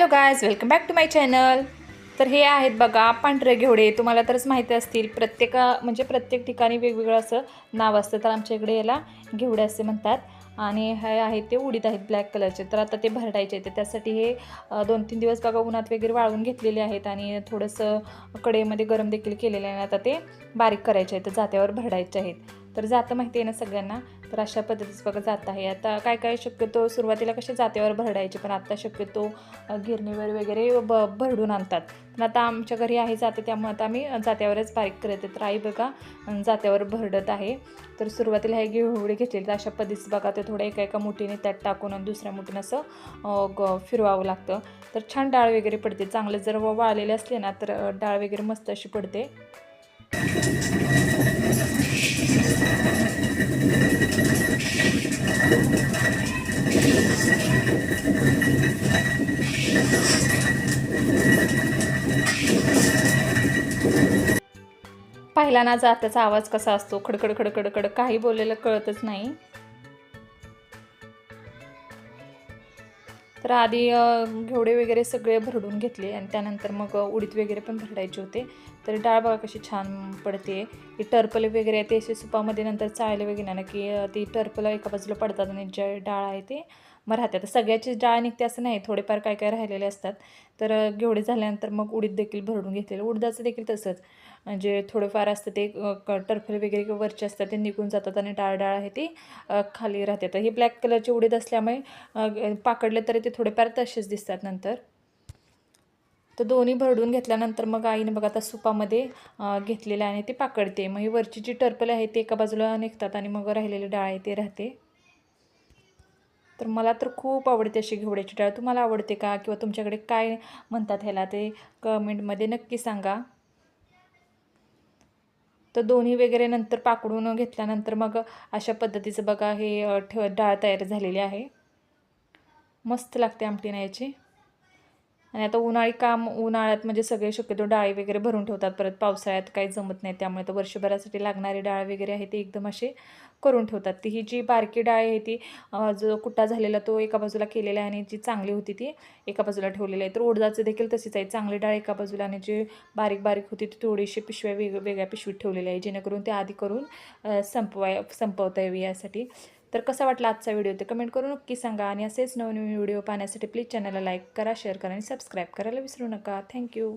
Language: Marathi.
Hello guys, welcome back to my channel. तर हे आहेत बघा पांढरे घेवडे. तुम्हाला तरच माहिती असतील, प्रत्येक ठिकाणी वेगवेगळं असं नाव असतं. तर आमच्या इकडे याला घेवडे असे म्हणतात. आणि हे आहेत ते उडीद आहेत ब्लॅक कलरचे. तर आता ते भरडायचे आहेत. त्यासाठी हे 2-3 दिवस बघा उन्हात वगैरे वाळवून घेतलेले आहेत आणि थोडंसं कढईमध्ये गरम देखील केलेलं आहे. आता ते बारीक करायचे आहेत, जात्यावर भरडायचे आहेत. तर जातं माहिती आहे ना सगळ्यांना. तर अशा पद्धतीचं बघा जात आहे. आता काय शक्यतो सुरुवातीला कसे जात्यावर भरडायचे, पण आता शक्यतो गिरणीवर वगैरे भरडून आणतात. पण आता आमच्या घरी आहे जाते, त्यामुळे आता आम्ही जात्यावरच बारीक करते. तर आई बघा जात्यावर भरडत आहे. तर सुरुवातीला हे घेवडे घेतलेले, तर अशा पद्धतीचं बघा ते थोडं एका मुठीने त्यात टाकून आणि दुसऱ्या मुठीने असं फिरवावं लागतं. तर छान डाळ वगैरे पडते. चांगले जर वाळलेले असले ना तर डाळ वगैरे मस्त अशी पडते. पाहिला ना जात्याचा आवाज कसा असतो, खडखड खडखड खड, काही बोललेलं कळतच नाही. तर आधी घेवडे वगैरे सगळे भरडून घेतले आणि त्यानंतर मग उडीद वगैरे पण भरडायचे होते. तर डाळ बघा कशी छान पडते. ती टर्पले वगैरे ते असे सुपामध्ये नंतर चाळले वगैरे ना की ती टर्पलं एका बाजूला पडतात आणि जे डाळ आहे ते मग राहते. तर सगळ्याची डाळ निघते असं नाही, थोडेफार काय राहिलेले असतात. तर घेवडे झाल्यानंतर मग उडीद देखील भरडून घेतलेलं. उडदाचं देखील तसंच, म्हणजे थोडंफार असतं ते टर्फले वगैरे वरचे असतात ते निघून जातात आणि डाळ आहे ती खाली राहते. तर हे ब्लॅक कलरचे उडीद असल्यामुळे पाकडले तरी ते थोडेफार तसेच दिसतात नंतर. तर दोन्ही भरडून घेतल्यानंतर मग आईने बघा आता सुपामध्ये घेतलेलं आहे आणि ते पाकडते. मग ही वरची जी टर्पल आहे ते एका बाजूला निघतात आणि मग राहिलेली डाळ आहे ते राहते. तर मला तर खूप आवडते अशी घेवड्याची डाळ. तुम्हाला आवडते का? किंवा तुमच्याकडे काय म्हणतात ह्याला ते कमेंटमध्ये नक्की सांगा. तर दोन्ही वगैरे नंतर पाकडून घेतल्यानंतर मग अशा पद्धतीचं बघा हे डाळ तयार झालेली आहे. मस्त लागते आमटी याची. आणि आता उन्हाळ्यात म्हणजे सगळे शक्यतो डाळी वगैरे भरून ठेवतात. परत पावसाळ्यात काही जमत नाही, त्यामुळे तर वर्षभरासाठी लागणारी डाळ वगैरे आहे ती एकदम असे करून ठेवतात. ती ही जी बारकी डाळ आहे ती जो कुट्टा झालेला तो एका बाजूला केलेला आहे आणि जी चांगली होती ती एका बाजूला ठेवलेली आहे. तर उडदाचं देखील तशीच आहे, चांगली डाळ एका बाजूला आणि जी बारीक बारीक होती ती थोडीशी पिशव्या वेगळ्या पिशवीत ठेवलेली आहे, जेणेकरून ते आधी करून संपवता यावी यासाठी. तर कसा वाटला आजचा व्हिडिओ ते कमेंट करून नक्की सांगा. आणि असेच नवनवीन व्हिडिओ पाहण्यासाठी प्लीज चॅनलला लाईक करा, शेअर करा आणि सबस्क्राईब करायला विसरू नका. थँक्यू.